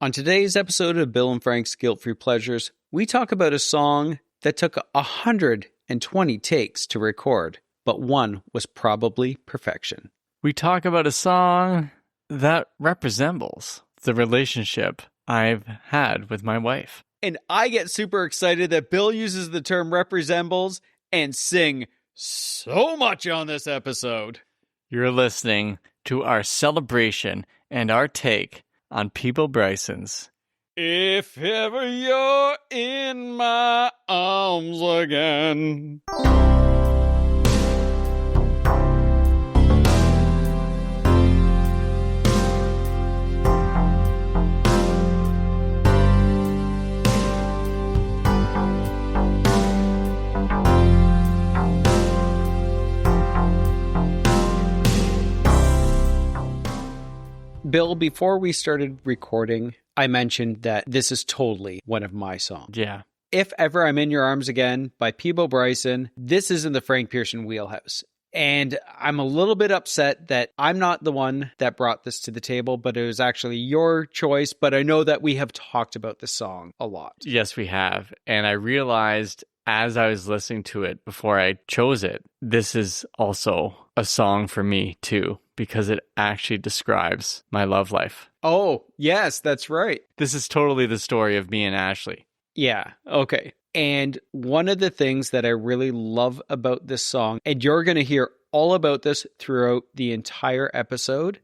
On today's episode of Bill and Frank's Guilt-Free Pleasures, we talk about a song that took 120 takes to record, but one was probably perfection. We talk about a song that resembles the relationship I've had with my wife. And I get super excited that Bill uses the term resembles and sing so much on this episode. You're listening to our celebration and our take on Peabo Bryson's If Ever You're in My Arms Again. Bill, before we started recording, I mentioned that this is totally one of my songs. Yeah. If Ever I'm in Your Arms Again by Peabo Bryson. This is in the Frank Pearson wheelhouse. And I'm a little bit upset that I'm not the one that brought this to the table, but it was actually your choice. But I know that we have talked about this song a lot. Yes, we have. And I realized as I was listening to it before I chose it, this is also a song for me too, because it actually describes my love life. Oh, yes, that's right. This is totally the story of me and Ashley. Yeah, okay. And one of the things that I really love about this song, and you're going to hear all about this throughout the entire episode,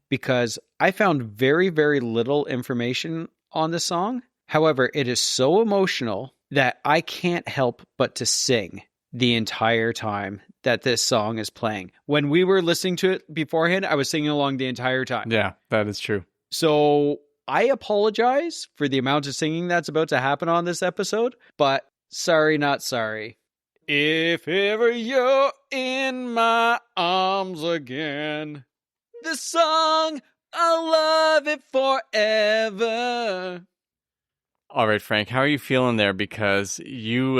because I found very, very little information on the song. However, it is so emotional that I can't help but to sing the entire time that this song is playing. When we were listening to it beforehand, I was singing along the entire time. Yeah, that is true. So I apologize for the amount of singing that's about to happen on this episode, but sorry, not sorry. If ever you're in my arms again, this song, I'll love it forever. All right, Frank, how are you feeling there? Because you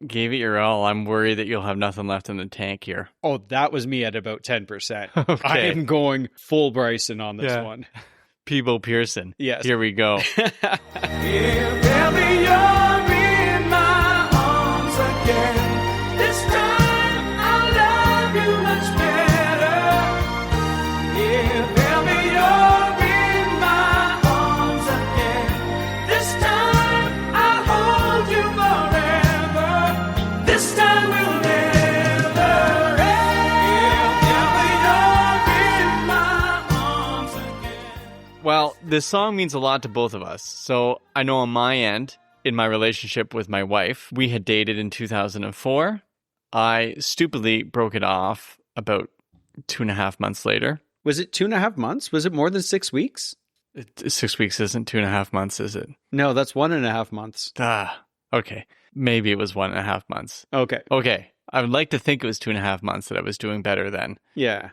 gave it your all. I'm worried that you'll have nothing left in the tank here. Oh, that was me at about 10%. Okay. I am going full Bryson on this one. Peabo Pearson. Yes. Here we go. If ever you're in my arms again, this time I'll love you much better. If ever you're in my arms again, this time I'll hold you forever. This time we'll never end. If ever you're in my arms again. Well, this song means a lot to both of us. So I know on my end, in my relationship with my wife, we had dated in 2004. I stupidly broke it off about 2.5 months later. Was it 2.5 months? Was it more than 6 weeks? 6 weeks isn't 2.5 months, is it? No, that's 1.5 months. Okay. Maybe it was 1.5 months. Okay. I would like to think it was 2.5 months that I was doing better then. Yeah.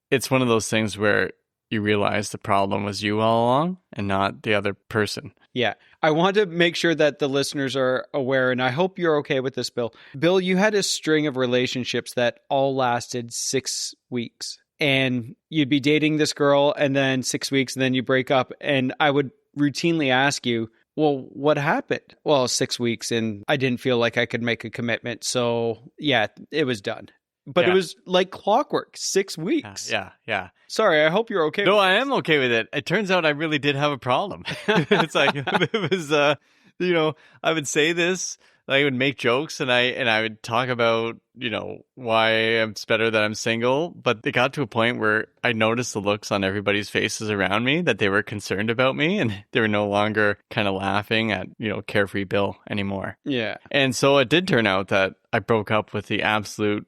It's one of those things where you realize the problem was you all along and not the other person. Yeah. I want to make sure that the listeners are aware, and I hope you're okay with this, Bill. Bill, you had a string of relationships that all lasted 6 weeks. And you'd be dating this girl, and then 6 weeks, and then you break up. And I would routinely ask you, well, what happened? Well, 6 weeks, and I didn't feel like I could make a commitment. So, yeah, it was done. But It was like clockwork, 6 weeks. Yeah. Sorry, I hope you're okay. No, I am okay with it. It turns out I really did have a problem. It's like, it was, I would say this, I would make jokes and I would talk about, why it's better that I'm single. But it got to a point where I noticed the looks on everybody's faces around me that they were concerned about me and they were no longer kind of laughing at, carefree Bill anymore. Yeah. And so it did turn out that I broke up with the absolute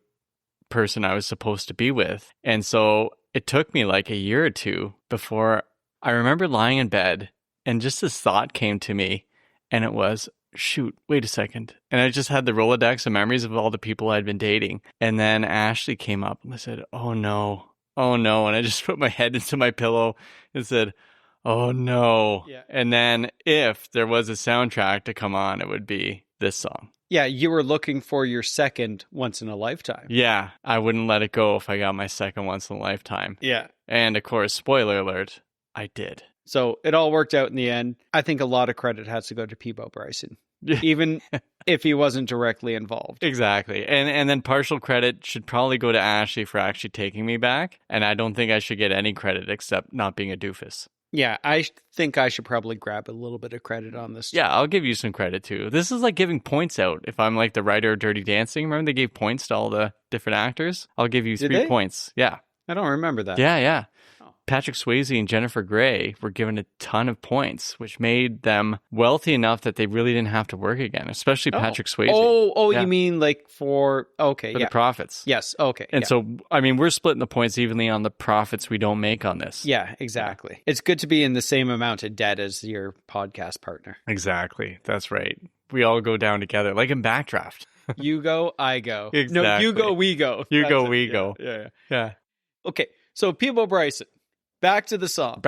person I was supposed to be with. And so it took me like a year or two before I remember lying in bed and just this thought came to me and it was, shoot, wait a second. And I just had the Rolodex of memories of all the people I'd been dating. And then Ashley came up and I said, oh no. And I just put my head into my pillow and said, oh no. Yeah. And then if there was a soundtrack to come on, it would be this song. Yeah, you were looking for your second once in a lifetime. Yeah, I wouldn't let it go if I got my second once in a lifetime. Yeah. And of course, spoiler alert, I did. So it all worked out in the end. I think a lot of credit has to go to Peabo Bryson, even if he wasn't directly involved. Exactly. And then partial credit should probably go to Ashley for actually taking me back. And I don't think I should get any credit except not being a doofus. Yeah, I think I should probably grab a little bit of credit on this. Yeah, I'll give you some credit too. This is like giving points out. If I'm like the writer of Dirty Dancing, remember they gave points to all the different actors? I'll give you 3 points. Yeah. I don't remember that. Yeah. Patrick Swayze and Jennifer Grey were given a ton of points, which made them wealthy enough that they really didn't have to work again, especially Patrick Swayze. You mean like for the profits. Yes, okay. And so, I mean, we're splitting the points evenly on the profits we don't make on this. Yeah, exactly. Yeah. It's good to be in the same amount of debt as your podcast partner. Exactly. That's right. We all go down together, like in Backdraft. You go, I go. Exactly. No, you go, we go. You go, we go. Yeah. Okay, so Peabo Bryson. Back to the song.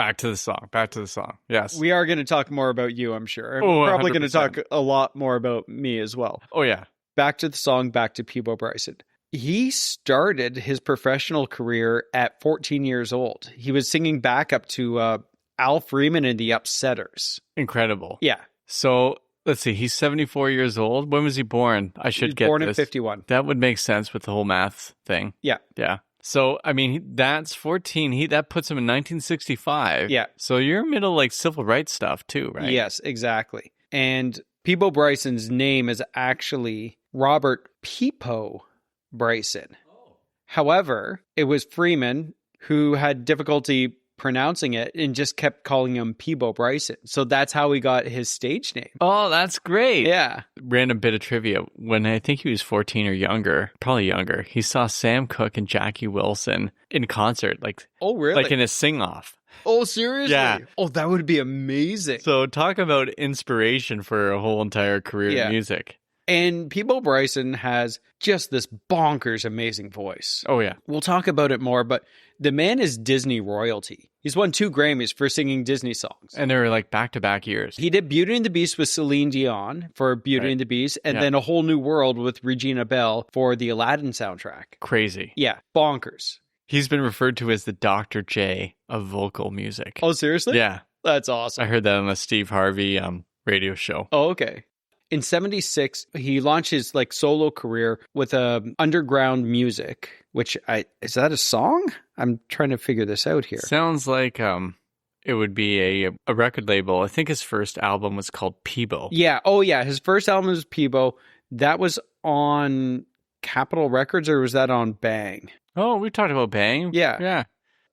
Yes. We are going to talk more about you, I'm sure. We're probably going to talk a lot more about me as well. Oh, yeah. Back to the song, back to Peabo Bryson. He started his professional career at 14 years old. He was singing backup to Al Freeman and the Upsetters. Incredible. Yeah. So, let's see. He's 74 years old. When was he born? I should get this. Born in 51. That would make sense with the whole math thing. Yeah. Yeah. So, I mean, that's 14. That puts him in 1965. Yeah. So you're middle, like, civil rights stuff, too, right? Yes, exactly. And Peabo Bryson's name is actually Robert Peabo Bryson. Oh. However, it was Freeman who had difficulty pronouncing it and just kept calling him Peabo Bryson. So that's how he got his stage name. Oh, that's great. Yeah. Random bit of trivia. When I think he was 14 or younger, probably younger, he saw Sam Cooke and Jackie Wilson in concert. Like, oh, really? Like in a sing-off. Oh, seriously? Yeah. Oh, that would be amazing. So talk about inspiration for a whole entire career in music. And Peabo Bryson has just this bonkers amazing voice. Oh, yeah. We'll talk about it more, but the man is Disney royalty. He's won 2 Grammys for singing Disney songs. And they were like back-to-back years. He did Beauty and the Beast with Celine Dion for Beauty and the Beast, and then A Whole New World with Regina Belle for the Aladdin soundtrack. Crazy. Yeah, bonkers. He's been referred to as the Dr. J of vocal music. Oh, seriously? Yeah. That's awesome. I heard that on the Steve Harvey radio show. Oh, okay. In 76, he launched his solo career with Underground Music, which is that a song? I'm trying to figure this out here. Sounds like it would be a record label. I think his first album was called Peabo. Yeah. Oh, yeah. His first album was Peabo. That was on Capitol Records, or was that on Bang? Oh, we talked about Bang. Yeah. Yeah.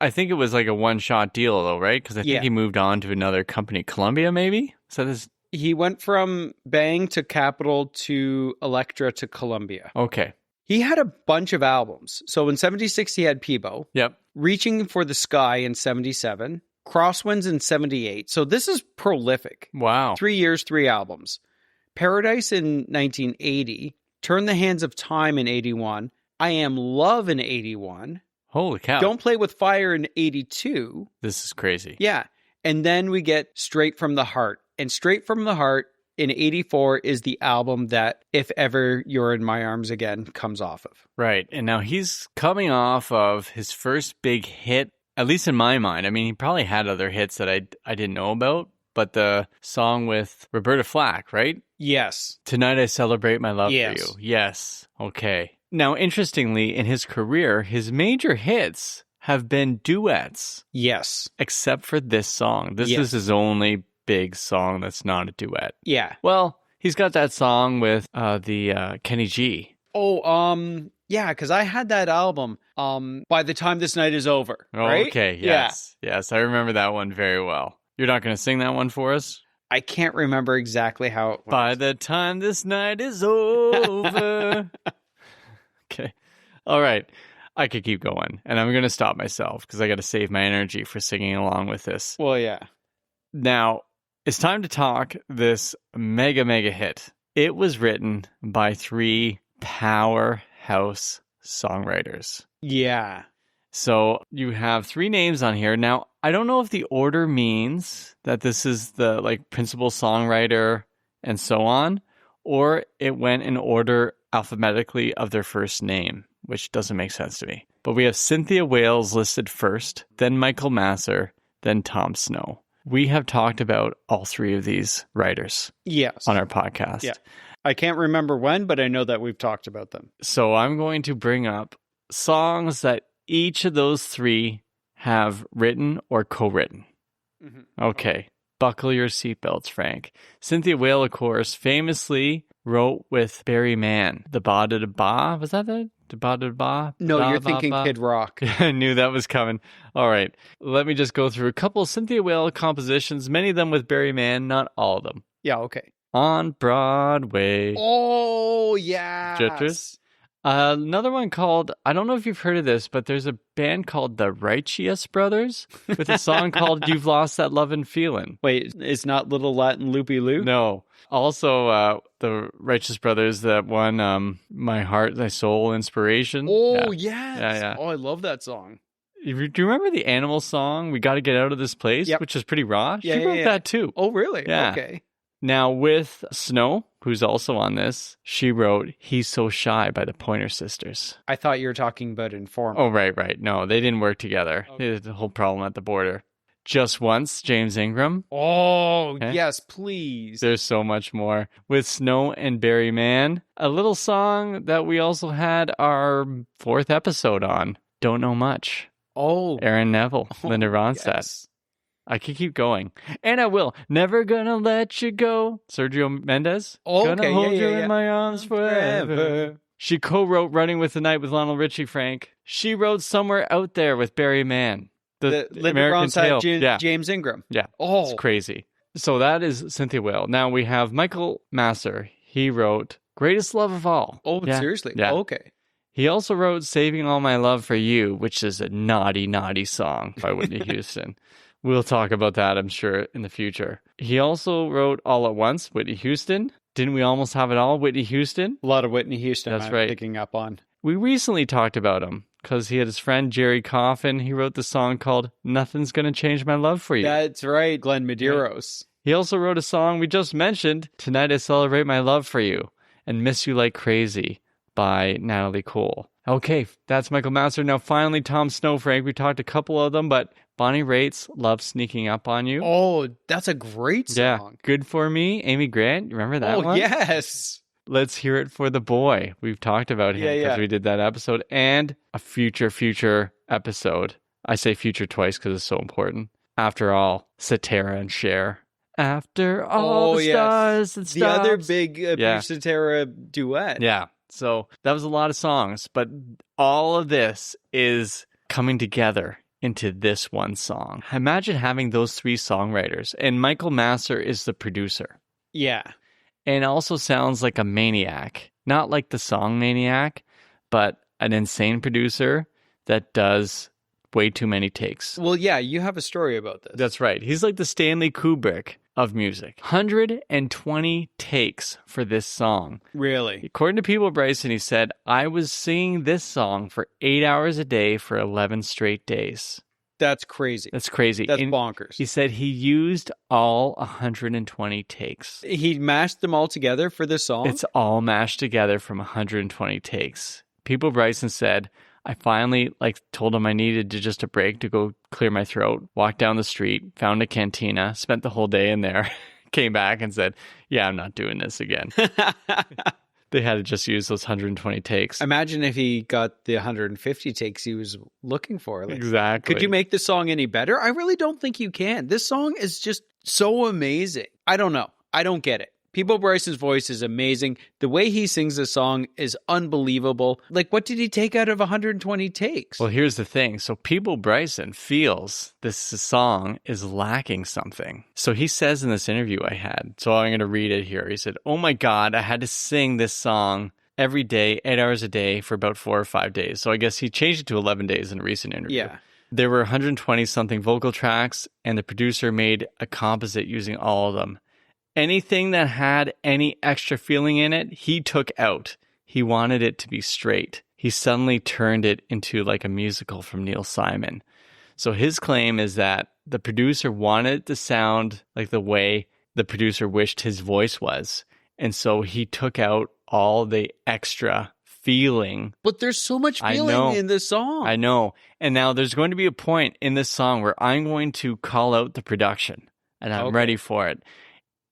I think it was like a one-shot deal, though, right? Because I think he moved on to another company, Columbia, maybe? So this. He went from Bang to Capitol to Elektra to Columbia. Okay. He had a bunch of albums. So in 76, he had Peabo. Yep. Reaching for the Sky in 77. Crosswinds in 78. So this is prolific. Wow. 3 years, 3 albums. Paradise in 1980. Turn the Hands of Time in 81. I Am Love in 81. Holy cow. Don't Play with Fire in 82. This is crazy. Yeah. And then we get Straight from the Heart. And Straight from the Heart in 84 is the album that If Ever You're in My Arms Again comes off of. Right. And now he's coming off of his first big hit, at least in my mind. I mean, he probably had other hits that I didn't know about, but the song with Roberta Flack, right? Yes. Tonight I Celebrate My Love for You. Yes. Okay. Now, interestingly, in his career, his major hits have been duets. Yes. Except for this song. This is his only big song that's not a duet. Yeah. Well, he's got that song with the Kenny G. Oh, yeah, because I had that album, By the Time This Night Is Over, right? Okay, yes. Yeah. Yes, I remember that one very well. You're not going to sing that one for us? I can't remember exactly how it went. By the time this night is over. Okay. All right. I could keep going, and I'm going to stop myself because I got to save my energy for singing along with this. Well, yeah. Now, it's time to talk this mega hit. It was written by 3 powerhouse songwriters. Yeah. So you have 3 names on here. Now, I don't know if the order means that this is the principal songwriter and so on, or it went in order alphabetically of their first name, which doesn't make sense to me. But we have Cynthia Wales listed first, then Michael Masser, then Tom Snow. We have talked about all three of these writers Yes. on our podcast. Yeah. I can't remember when, but I know that we've talked about them. So I'm going to bring up songs that each of those three have written or co-written. Mm-hmm. Okay. Buckle your seatbelts, Frank. Cynthia Weil, of course, famously wrote with Barry Mann. The Ba Da Da Ba. Was that the Ba Da Da Ba? No, Da, you're ba, thinking ba. Kid Rock. I knew that was coming. All right. Let me just go through a couple of Cynthia Weil compositions, many of them with Barry Mann, not all of them. Yeah, okay. On Broadway. Oh, yeah. Jitters. Another one called, I don't know if you've heard of this, but there's a band called the Righteous Brothers with a song called You've Lost That Lovin' Feelin'. Wait, it's not Little Latin Loopy Loo? No. Also, the Righteous Brothers that won My Heart, Thy Soul Inspiration. Oh, yes. Yeah. Oh, I love that song. Do you remember the Animal song, We Gotta Get Out of This Place, Yep. which is pretty raw? Yeah, She wrote that too. Oh, really? Yeah. Okay. Now, with Snow, who's also on this, she wrote He's So Shy by the Pointer Sisters. I thought you were talking about Informer. Oh, right. No, they didn't work together. Okay. There's a whole problem at the border. Just Once, James Ingram. Oh, Okay. yes, please. There's so much more. With Snow and Barry Mann, a little song that we also had our 4th episode on, Don't Know Much. Oh. Aaron Neville, Linda Ronstadt. Yes. I could keep going. And I will. Never Gonna Let You Go. Sergio Mendes. Oh, Gonna okay. hold Yeah, you yeah. in my arms forever. She co-wrote Running with the Night with Lionel Richie, Frank. She wrote Somewhere Out There with Barry Mann. The Linda American Ronstadt, Tale. James Ingram. Yeah. Oh. It's crazy. So that is Cynthia Weil. Now we have Michael Masser. He wrote Greatest Love of All. Oh, Yeah. seriously? Yeah. Okay. He also wrote Saving All My Love for You, which is a naughty, naughty song by Whitney Houston. We'll talk about that, I'm sure, in the future. He also wrote All at Once, Whitney Houston. Didn't we almost have it all, Whitney Houston? A lot of Whitney Houston. That's I'm right. picking up on. We recently talked about him because he had his friend Jerry Coffin. He wrote the song called Nothing's Gonna Change My Love for You. That's right, Glenn Medeiros. He also wrote a song we just mentioned, Tonight I Celebrate My Love for You, and Miss You Like Crazy by Natalie Cole. Okay, that's Michael Masser. Now finally, Tom Snow, Frank. We talked a couple of them, but Bonnie Raitt's Love Sneaking Up on You. Oh, that's a great song. Yeah, Good for Me, Amy Grant. You remember that one? Oh, yes. Let's Hear It for the Boy. We've talked about him because we did that episode, and a future episode. I say future twice because it's so important. After All, Cetera and Cher. After all the stars and the other stops. big Cetera duet. Yeah. So that was a lot of songs, but all of this is coming together into this one song. Imagine having those three songwriters, and Michael Masser is the producer. Yeah. And also sounds like a maniac. Not like the song Maniac, but an insane producer that does way too many takes. Well, yeah, you have a story about this. That's right. He's like the Stanley Kubrick of music. 120 takes for this song. Really? According to Peabo Bryson, he said, I was singing this song for 8 hours a day for 11 straight days. That's crazy. That's crazy. That's And bonkers. he said he used all 120 takes. He mashed them all together for this song? It's all mashed together from 120 takes. Peabo Bryson said, I finally told him I needed just a break to go clear my throat, walked down the street, found a cantina, spent the whole day in there, came back and said, yeah, I'm not doing this again. They had to just use those 120 takes. Imagine if he got the 150 takes he was looking for. Exactly. Could you make this song any better? I really don't think you can. This song is just so amazing. I don't know. I don't get it. Peabo Bryson's voice is amazing. The way he sings this song is unbelievable. What did he take out of 120 takes? Well, here's the thing. So Peabo Bryson feels this song is lacking something. So he says in this interview I had, so I'm going to read it here. He said, oh my God, I had to sing this song every day, 8 hours a day for about 4 or 5 days. So I guess he changed it to 11 days in a recent interview. Yeah. There were 120 something vocal tracks, and the producer made a composite using all of them. Anything that had any extra feeling in it, he took out. He wanted it to be straight. He suddenly turned it into like a musical from Neil Simon. So his claim is that the producer wanted it to sound like the way the producer wished his voice was. And so he took out all the extra feeling. But there's so much feeling in this song. I know. And now there's going to be a point in this song where I'm going to call out the production. and I'm ready for it.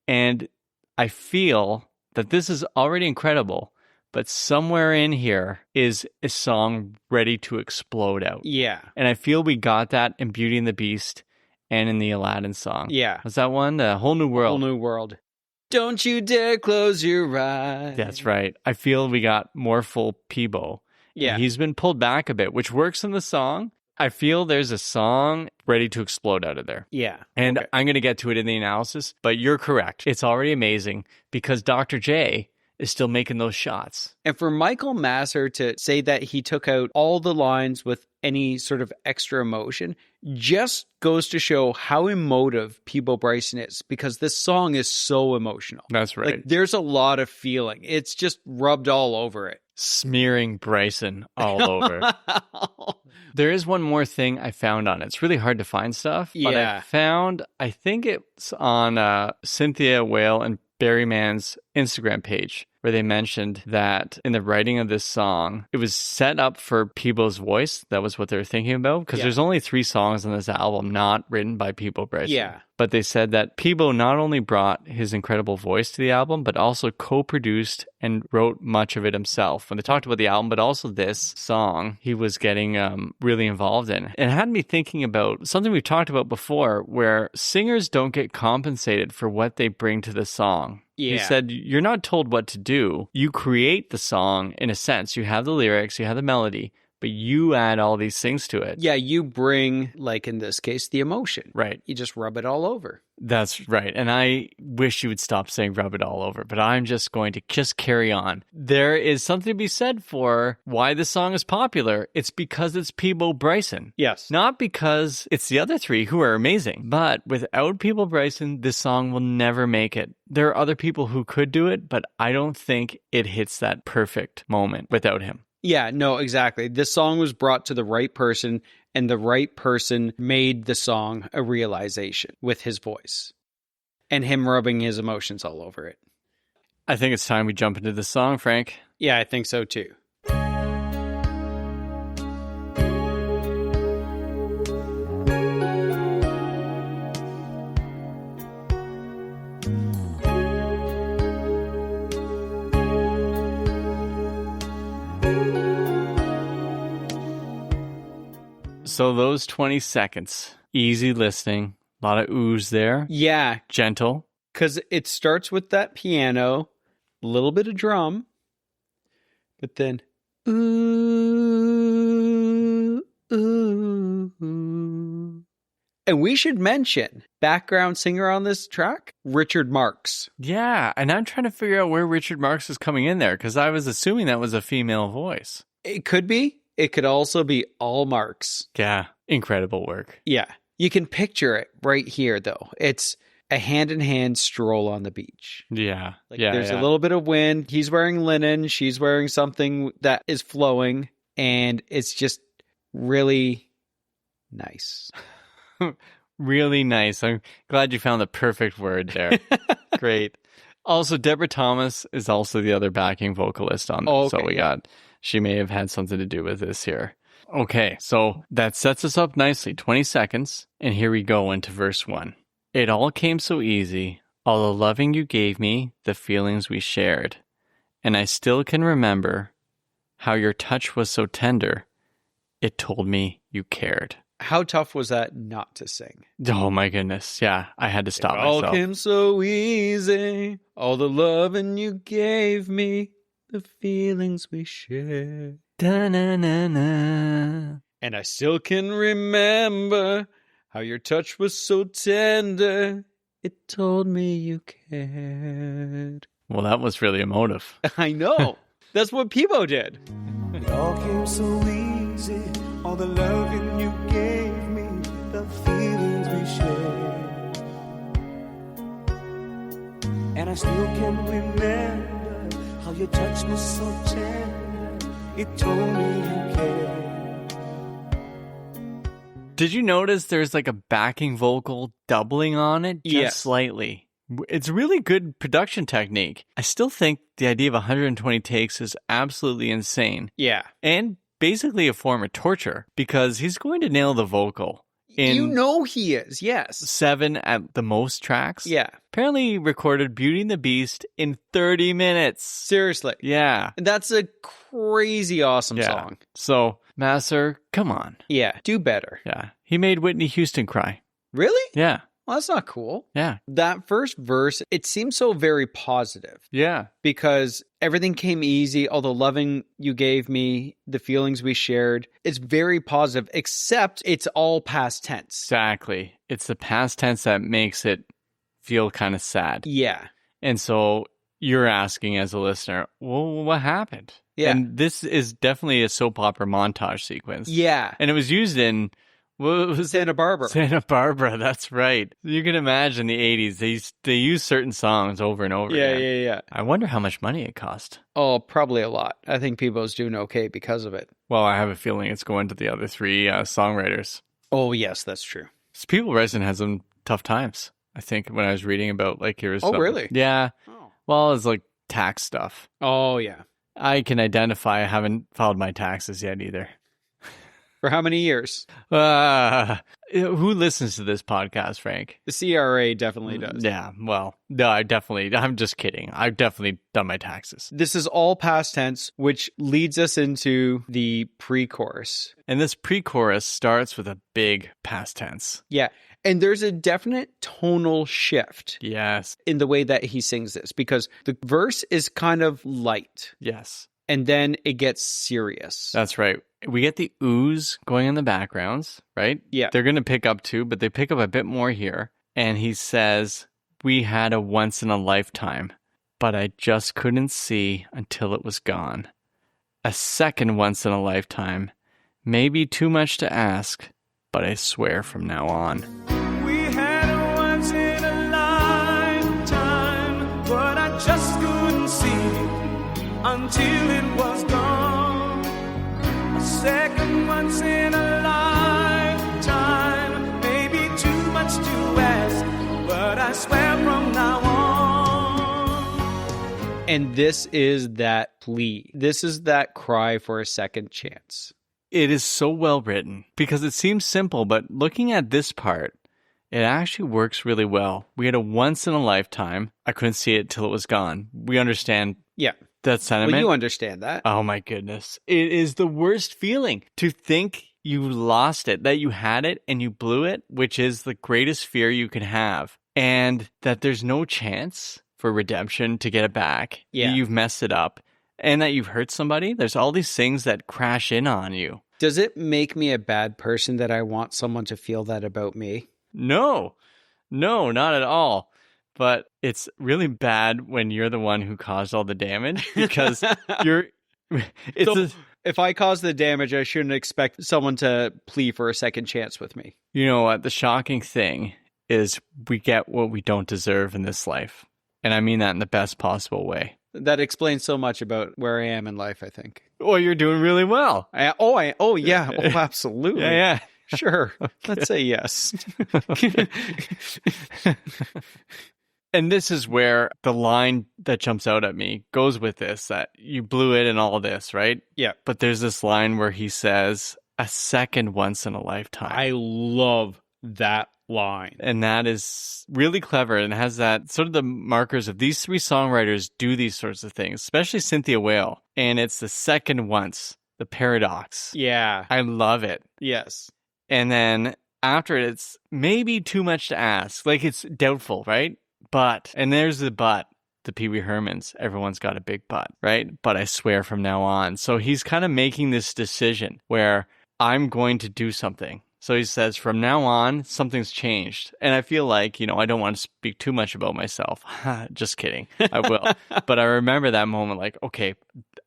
And I feel that this is already incredible, but somewhere in here is a song ready to explode out. Yeah. And I feel we got that in Beauty and the Beast and in the Aladdin song. Yeah. Was that one? The Whole New World. Whole New World. Don't you dare close your eyes. That's right. I feel we got more full Peabo. Yeah. And he's been pulled back a bit, which works in the song. I feel there's a song ready to explode out of there. Yeah. And I'm going to get to it in the analysis, but you're correct. It's already amazing because Dr. J is still making those shots. And for Michael Masser to say that he took out all the lines with any sort of extra emotion just goes to show how emotive Peabo Bryson is, because this song is so emotional. That's right. Like, there's a lot of feeling. It's just rubbed all over it. Smearing Bryson all over. There is one more thing I found on it. It's really hard to find stuff, but I think it's on Cynthia Whale and Barry Mann's Instagram page, where they mentioned that in the writing of this song, it was set up for Peebo's voice. That was what they were thinking about, because there's only 3 songs on this album not written by Peabo Bryson. Yeah. But they said that Peabo not only brought his incredible voice to the album, but also co-produced and wrote much of it himself. When they talked about the album, but also this song, he was getting really involved in. It had me thinking about something we've talked about before, where singers don't get compensated for what they bring to the song. Yeah. He said, you're not told what to do. You create the song in a sense. You have the lyrics, you have the melody, but you add all these things to it. Yeah, you bring, like in this case, the emotion. Right. You just rub it all over. That's right. And I wish you would stop saying rub it all over, but I'm just going to just carry on. There is something to be said for why this song is popular. It's because it's Peabo Bryson. Yes. Not because it's the other 3 who are amazing, but without Peabo Bryson, this song will never make it. There are other people who could do it, but I don't think it hits that perfect moment without him. Yeah, no, exactly. This song was brought to the right person, and the right person made the song a realization with his voice and him rubbing his emotions all over it. I think it's time we jump into the song, Frank. Yeah, I think so too. So those 20 seconds, easy listening, a lot of oohs there. Yeah. Gentle. Because it starts with that piano, a little bit of drum, but then ooh, ooh, ooh. And we should mention, background singer on this track, Richard Marx. Yeah, and I'm trying to figure out where Richard Marx is coming in there, because I was assuming that was a female voice. It could be. It could also be all Marx. Yeah, incredible work. Yeah. You can picture it right here, though. It's a hand-in-hand stroll on the beach. Yeah. There's a little bit of wind. He's wearing linen. She's wearing something that is flowing. And it's just really nice. Really nice. I'm glad you found the perfect word there. Great. Also, Deborah Thomas is also the other backing vocalist on this. Oh, okay. So she may have had something to do with this here. Okay, so that sets us up nicely. 20 seconds, and here we go into verse 1. It all came so easy, all the loving you gave me, the feelings we shared. And I still can remember how your touch was so tender, it told me you cared. How tough was that not to sing? Oh my goodness, yeah, I had to stop myself. It all came so easy, all the loving you gave me, the feelings we shared. Da-na-na-na. And I still can remember how your touch was so tender. It told me you cared. Well, that was really emotive. I know. That's what Peabo did. It all came so easy, all the loving you gave me, the feelings we shared. And I still can remember how your touch was so tender, it told me you cared. Did you notice there's like a backing vocal doubling on it just Yeah. slightly? It's really good production technique. I still think the idea of 120 takes is absolutely insane. Yeah. And basically a form of torture, because he's going to nail the vocal. You know he is, yes. 7 at the most tracks. Yeah. Apparently recorded Beauty and the Beast in 30 minutes. Seriously. Yeah. That's a crazy awesome song. So, Master, come on. Yeah, do better. Yeah. He made Whitney Houston cry. Really? Yeah. Well, that's not cool. Yeah. That first verse, it seems so very positive. Yeah. Because everything came easy, all the loving you gave me, the feelings we shared. It's very positive, except it's all past tense. Exactly. It's the past tense that makes it feel kind of sad. Yeah. And so you're asking as a listener, well, what happened? Yeah. And this is definitely a soap opera montage sequence. Yeah. And it was used in... What was Santa Barbara. Santa Barbara, that's right. You can imagine the 80s. They use certain songs over and over again. Yeah. I wonder how much money it cost. Oh, probably a lot. I think Peabo's doing okay because of it. Well, I have a feeling it's going to the other 3 songwriters. Oh, yes, that's true. Peabo Bryson has some tough times, I think, when I was reading about, like, here's... Oh, really? Yeah. Oh. Well, it's like tax stuff. Oh, yeah. I can identify I haven't filed my taxes yet either. For how many years? Who listens to this podcast, Frank? The CRA definitely does. Yeah, well, no, I'm just kidding. I've definitely done my taxes. This is all past tense, which leads us into the pre-chorus. And this pre-chorus starts with a big past tense. Yeah, and there's a definite tonal shift. Yes. In the way that he sings this, because the verse is kind of light. Yes. And then it gets serious. That's right. We get the ooze going in the backgrounds, right? Yeah. They're going to pick up too, but they pick up a bit more here. And he says, we had a once in a lifetime, but I just couldn't see until it was gone. A second once in a lifetime, maybe too much to ask, but I swear from now on. We had a once in a lifetime, but I just couldn't see until it was gone. A second once in a lifetime, maybe too much to ask, but I swear from now on. And this is that plea. This is that cry for a second chance. It is so well written because it seems simple, but looking at this part, it actually works really well. We had a once in a lifetime. I couldn't see it till it was gone. We understand that sentiment. Well, you understand that. Oh my goodness. It is the worst feeling to think you lost it, that you had it and you blew it, which is the greatest fear you can have. And that there's no chance for redemption to get it back. Yeah. You've messed it up. And that you've hurt somebody. There's all these things that crash in on you. Does it make me a bad person that I want someone to feel that about me? No, not at all. But it's really bad when you're the one who caused all the damage because if I cause the damage, I shouldn't expect someone to plea for a second chance with me. You know what? The shocking thing is we get what we don't deserve in this life. And I mean that in the best possible way. That explains so much about where I am in life, I think. Well, you're doing really well. Yeah. Oh, absolutely. Yeah. Sure. Okay. Let's say yes. And this is where the line that jumps out at me goes with this, that you blew it and all this, right? Yeah. But there's this line where he says, a second once in a lifetime. I love that line. And that is really clever and has that sort of the markers of these 3 songwriters do these sorts of things, especially Cynthia Whale. And it's the second once, the paradox. Yeah. I love it. Yes. And then after it, it's maybe too much to ask. Like it's doubtful, right? But, and there's the but, the Pee Wee Hermans. Everyone's got a big but, right? But I swear from now on. So he's kind of making this decision where I'm going to do something. So he says, from now on, something's changed. And I feel like, I don't want to speak too much about myself. Just kidding. I will. But I remember that moment like, okay,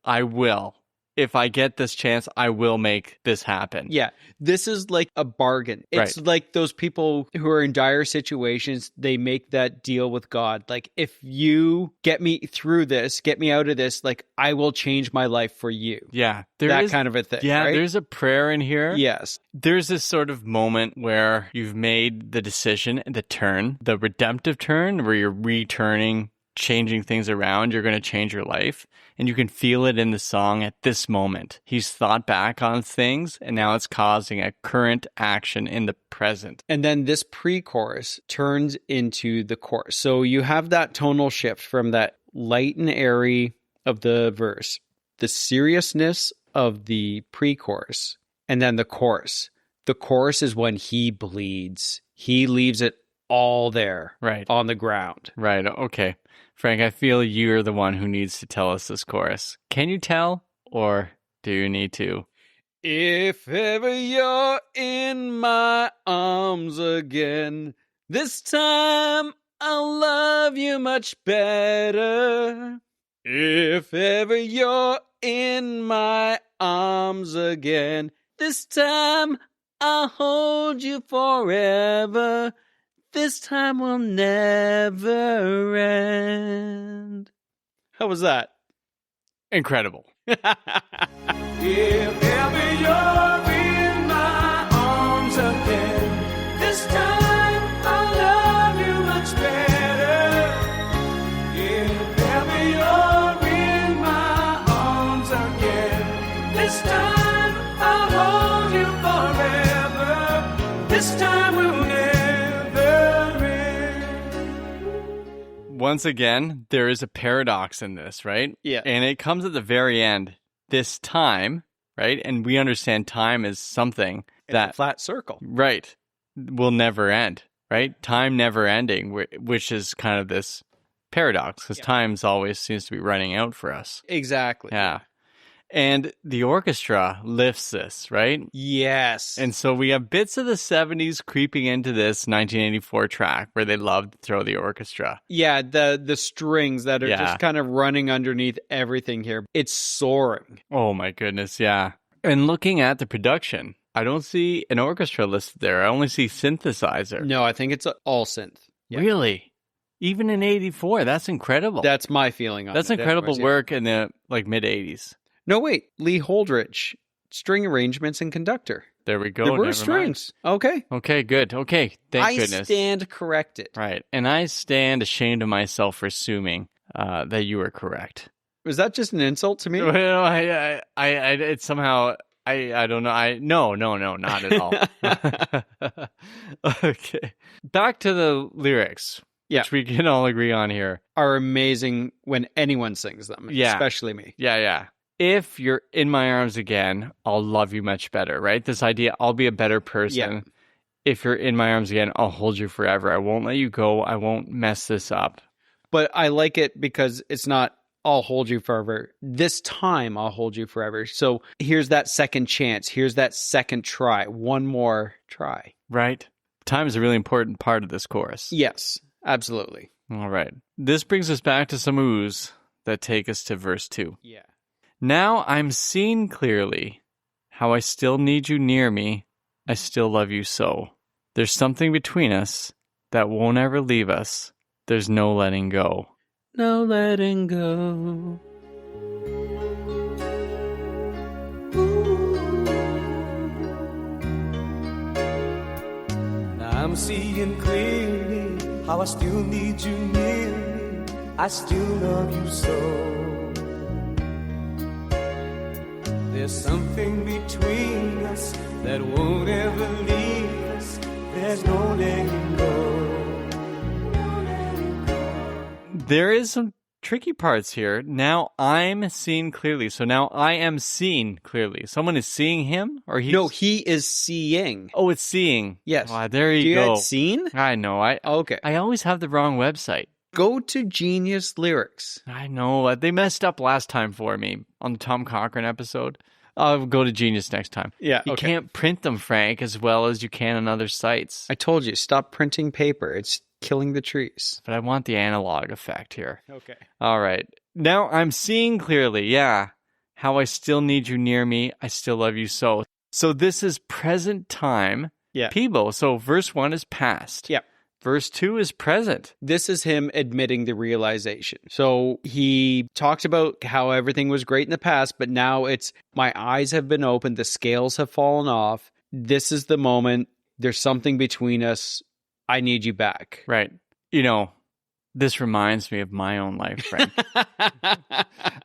I will. If I get this chance, I will make this happen. Yeah. This is like a bargain. It's Right. like those people who are in dire situations, they make that deal with God. Like, if you get me through this, get me out of this, like, I will change my life for you. Yeah. That kind of a thing. Yeah, right? there's a prayer in here. Yes. There's this sort of moment where you've made the decision, the turn, the redemptive turn, where you're returning changing things around, you're going to change your life. And you can feel it in the song at this moment. He's thought back on things, and now it's causing a current action in the present. And then this pre-chorus turns into the chorus. So you have that tonal shift from that light and airy of the verse, the seriousness of the pre-chorus, and then the chorus. The chorus is when he bleeds. He leaves it all there, right, on the ground. Right, okay. Frank, I feel you're the one who needs to tell us this chorus. Can you tell, or do you need to? If ever you're in my arms again, this time I'll love you much better. If ever you're in my arms again, this time I'll hold you forever. This time will never end. How was that? Incredible. If ever you're in my arms again, this time I'll love you much better. If ever you're in my arms again, this time I'll hold you forever. This time will never end. Once again, there is a paradox in this, right? Yeah. And it comes at the very end. This time, right? And we understand time is something that flat circle, right, will never end, right? Time never ending, which is kind of this paradox because time's always seems to be running out for us. Exactly. Yeah. And the orchestra lifts this, right? Yes. And so we have bits of the 70s creeping into this 1984 track where they love to throw the orchestra. Yeah, the strings that are just kind of running underneath everything here. It's soaring. Oh my goodness, yeah. And looking at the production, I don't see an orchestra listed there. I only see synthesizer. No, I think it's all synth. Yeah. Really? Even in 84, that's incredible. That's my feeling on it. That's incredible work in the mid 80s. No, wait. Lee Holdridge, string arrangements and conductor. There we go. There were Never strings. mind. Okay. Okay, good. Okay, thank goodness. I stand corrected. Right. And I stand ashamed of myself for assuming that you were correct. Was that just an insult to me? Well, it's somehow, I don't know. No, not at all. Okay. Back to the lyrics. Yeah. Which we can all agree on here. Are amazing when anyone sings them. Yeah. Especially me. Yeah. If you're in my arms again, I'll love you much better, right? This idea, I'll be a better person. Yeah. If you're in my arms again, I'll hold you forever. I won't let you go. I won't mess this up. But I like it because it's not, I'll hold you forever. This time, I'll hold you forever. So here's that second chance. Here's that second try. One more try. Right. Time is a really important part of this chorus. Yes, absolutely. All right. This brings us back to some oohs that take us to verse 2. Yeah. Now I'm seeing clearly how I still need you near me. I still love you so. There's something between us that won't ever leave us. There's no letting go. No letting go. Now I'm seeing clearly how I still need you near me. I still love you so. There's something between us that won't ever leave us. There's no letting go. There is some tricky parts here. Now I'm seeing clearly. So now I am seeing clearly. Someone is seeing him? Or he's... No, he is seeing. Oh, it's seeing. Yes. Wow, there you Do you go. had seen? I know. Okay. I always have the wrong website. Go to Genius Lyrics. I know. They messed up last time for me on the Tom Cochran episode. I'll go to Genius next time. Yeah, You can't print them, Frank, as well as you can on other sites. I told you, stop printing paper. It's killing the trees. But I want the analog effect here. Okay. All right. Now I'm seeing clearly, how I still need you near me. I still love you so. So this is present time. Yeah. Peabo. So verse 1 is past. Yeah. Verse 2 is present. This is him admitting the realization. So he talked about how everything was great in the past, but now it's, my eyes have been opened, the scales have fallen off. This is the moment. There's something between us. I need you back. Right. You know, This reminds me of my own life, Frank.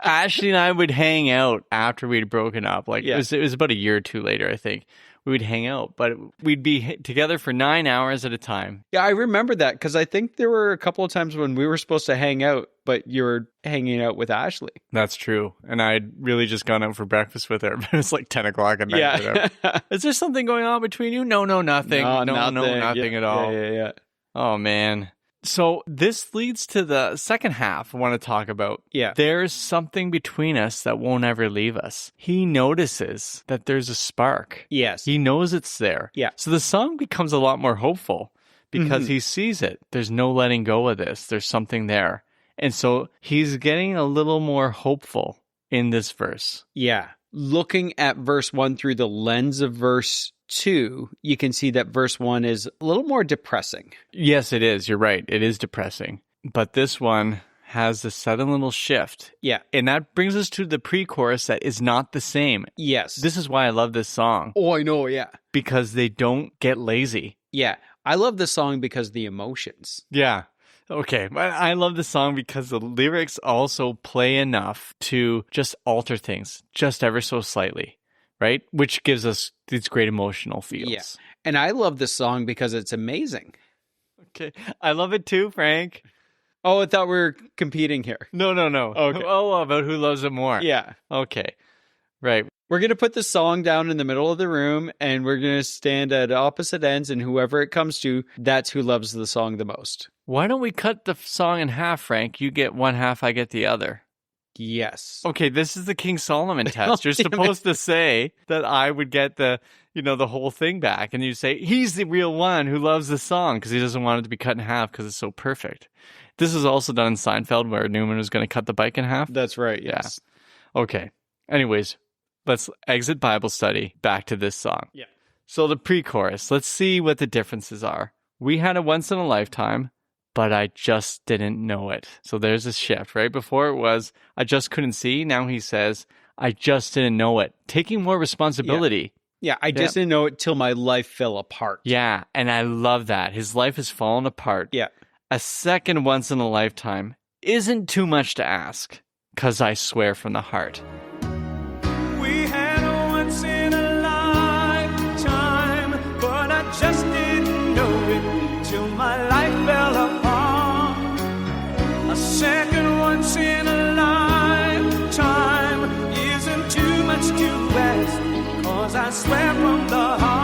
Ashley and I would hang out after we'd broken up. Like Yeah. it was about a year or two later, I think. We would hang out, but we'd be together for 9 hours at a time. Yeah, I remember that because I think there were a couple of times when we were supposed to hang out, but you were hanging out with Ashley. That's true. And I'd really just gone out for breakfast with her. But it was like 10 o'clock at night. Yeah. Is there something going on between you? No, nothing. No, nothing at all. Yeah. Oh, man. So this leads to the second half I want to talk about. Yeah. There's something between us that won't ever leave us. He notices that there's a spark. Yes. He knows it's there. Yeah. So the song becomes a lot more hopeful because he sees it. There's no letting go of this. There's something there. And so he's getting a little more hopeful in this verse. Yeah. Looking at verse 1 through the lens of verse 2, you can see that verse 1 is a little more depressing. Yes, it is. You're right. It is depressing. But this one has a sudden little shift. Yeah. And that brings us to the pre-chorus that is not the same. Yes. This is why I love this song. Oh, I know. Yeah. Because they don't get lazy. Yeah. I love this song because the emotions. Yeah. Okay. But I love the song because the lyrics also play enough to just alter things just ever so slightly, right? Which gives us these great emotional feels. Yeah. And I love this song because it's amazing. Okay. I love it too, Frank. Oh, I thought we were competing here. No. Okay. Oh, about who loves it more. Yeah. Okay. Right. We're going to put the song down in the middle of the room and we're going to stand at opposite ends, and whoever it comes to, that's who loves the song the most. Why don't we cut the song in half, Frank? You get one half, I get the other. Yes. Okay, this is the King Solomon test. You're damn supposed to say that I would get the whole thing back. And you say, he's the real one who loves the song because he doesn't want it to be cut in half because it's so perfect. This is also done in Seinfeld where Newman was going to cut the bike in half. That's right. Yes. Yeah. Okay. Anyways, let's exit Bible study back to this song. Yeah. So the pre-chorus, let's see what the differences are. We had a once in a lifetime, but I just didn't know it. So there's a shift. Right before it was, I just couldn't see. Now he says, I just didn't know it. Taking more responsibility. Yeah. I just didn't know it till my life fell apart. Yeah. And I love that. His life has fallen apart. Yeah. A second once in a lifetime isn't too much to ask, because I swear from the heart. We had a once in a lifetime, but I just didn't know it till my life fell apart. A second once in a lifetime isn't too much to ask, 'cause I swear from the heart.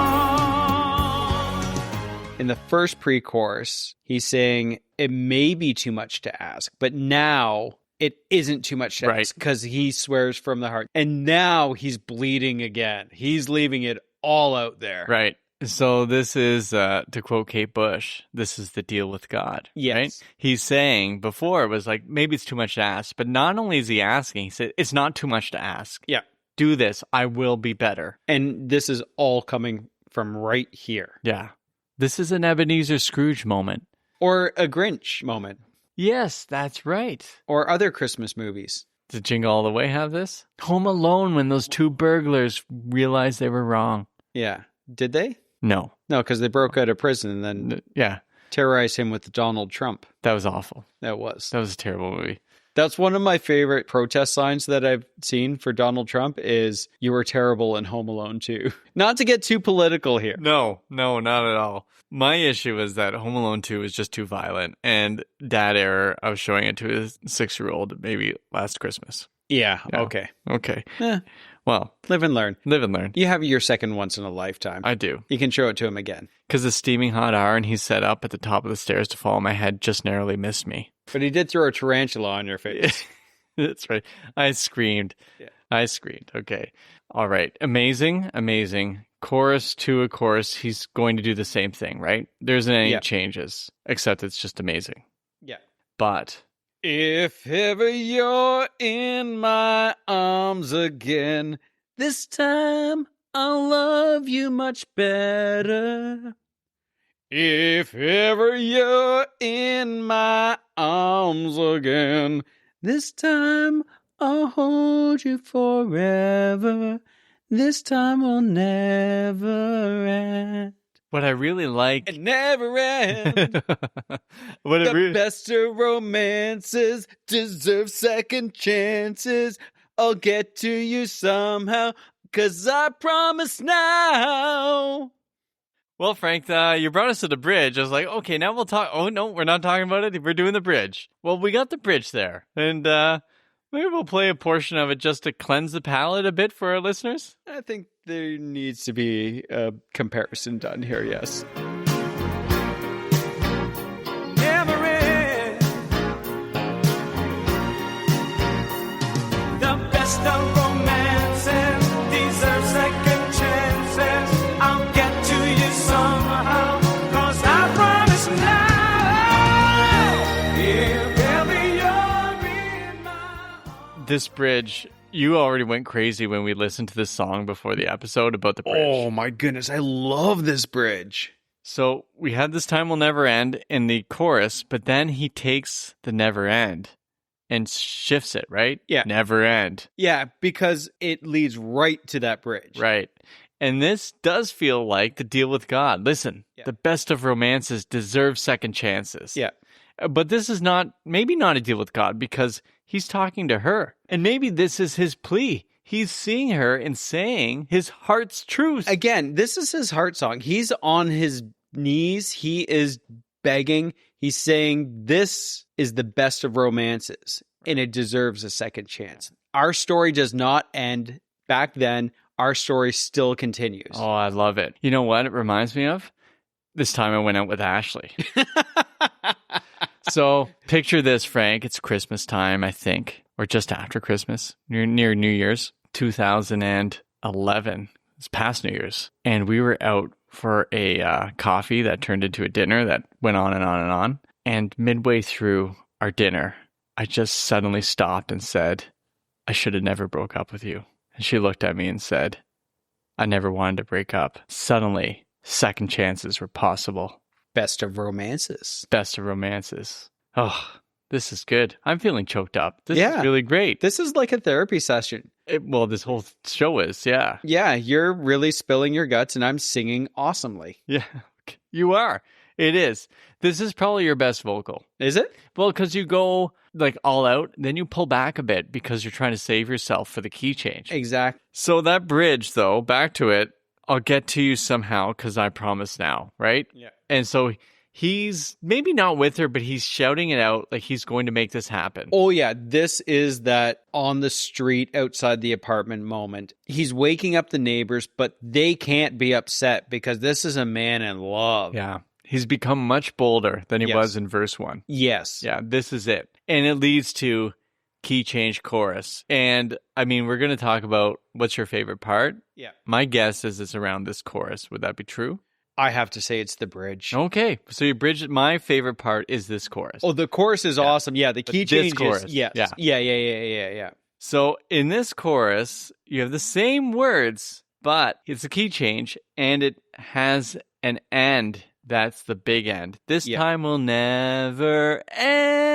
In the first pre-chorus, he's saying it may be too much to ask, but now it isn't too much to ask because he swears from the heart. And now he's bleeding again. He's leaving it all out there. Right. So this is, to quote Kate Bush, this is the deal with God. Yes. Right? He's saying before it was like, maybe it's too much to ask. But not only is he asking, he said, it's not too much to ask. Yeah. Do this. I will be better. And this is all coming from right here. Yeah. This is an Ebenezer Scrooge moment. Or a Grinch moment. Yes, that's right. Or other Christmas movies. Did Jingle All the Way have this? Home Alone, when those two burglars realized they were wrong. Yeah. Did they? No. No, because they broke out of prison and then Yeah. terrorized him with Donald Trump. That was awful. That was. That was a terrible movie. That's one of my favorite protest signs that I've seen for Donald Trump is "You were terrible in Home Alone 2." Not to get too political here. No, not at all. My issue is that Home Alone 2 is just too violent. And dad error, I was showing it to his 6-year-old maybe last Christmas. Yeah. Okay. Okay. Eh, Well, live and learn. live and learn. You have your second once in a lifetime. I do. You can show it to him again. Because the steaming hot hour and he set up at the top of the stairs to fall on my head just narrowly missed me. But he did throw a tarantula on your face. That's right. I screamed. Yeah. I screamed. Okay. All right. Amazing. Amazing. Chorus to a chorus. He's going to do the same thing, right? There isn't any changes, except it's just amazing. Yeah. But if ever you're in my arms again, this time I'll love you much better. If ever you're in my arms again, this time I'll hold you forever. This time will never end. What I really like... It never ends. What it The best of romances deserve second chances. I'll get to you somehow, 'cause I promise now. Well, Frank, you brought us to the bridge. I was like, okay, now we'll talk. Oh, no, we're not talking about it. We're doing the bridge. Well, we got the bridge there. And maybe we'll play a portion of it just to cleanse the palate a bit for our listeners. I think there needs to be a comparison done here, yes. Never end. The best of romances deserve second chances. I'll get to you somehow, 'cause I promise now. If ever you're in my arms. This bridge, you already went crazy when we listened to this song before the episode about the bridge. Oh my goodness, I love this bridge. So we had This Time Will Never End in the chorus, but then he takes the never end and shifts it, right? Yeah. Never end. Yeah, because it leads right to that bridge. Right. And this does feel like the deal with God. Listen, Yeah. the best of romances deserve second chances. Yeah. But this is maybe not a deal with God, because he's talking to her. And maybe this is his plea. He's seeing her and saying his heart's truth. Again, this is his heart song. He's on his knees. He is begging. He's saying this is the best of romances and it deserves a second chance. Our story does not end back then. Our story still continues. Oh, I love it. You know what it reminds me of? This time I went out with Ashley. So picture this, Frank. It's Christmas time, I think, or just after Christmas, near New Year's, 2011. It's past New Year's. And we were out for a coffee that turned into a dinner that went on and on and on. And midway through our dinner, I just suddenly stopped and said, I should have never broke up with you. And she looked at me and said, I never wanted to break up. Suddenly, second chances were possible. Best of romances. Best of romances. Oh, this is good. I'm feeling choked up. This Yeah. is really great. This is like a therapy session. Well, this whole show is, yeah. Yeah, you're really spilling your guts and I'm singing awesomely. Yeah, you are. It is. This is probably your best vocal. Is it? Well, because you go like all out, then you pull back a bit because you're trying to save yourself for the key change. Exactly. So that bridge, though, back to it, I'll get to you somehow because I promise now, right? Yeah. And so he's maybe not with her, but he's shouting it out like he's going to make this happen. Oh, yeah. This is that on the street outside the apartment moment. He's waking up the neighbors, but they can't be upset because this is a man in love. Yeah. He's become much bolder than he Yes. was in verse 1. Yes. Yeah, this is it. And it leads to key change chorus. And I mean, we're going to talk about what's your favorite part. Yeah. My guess is it's around this chorus. Would that be true? I have to say it's the bridge. Okay. So your bridge, my favorite part is this chorus. Oh, the chorus is awesome. Yeah, the key This change chorus. is... Yes. Yeah. Yeah. So in this chorus, you have the same words, but it's a key change and it has an end. That's the big end. This Yeah. time will never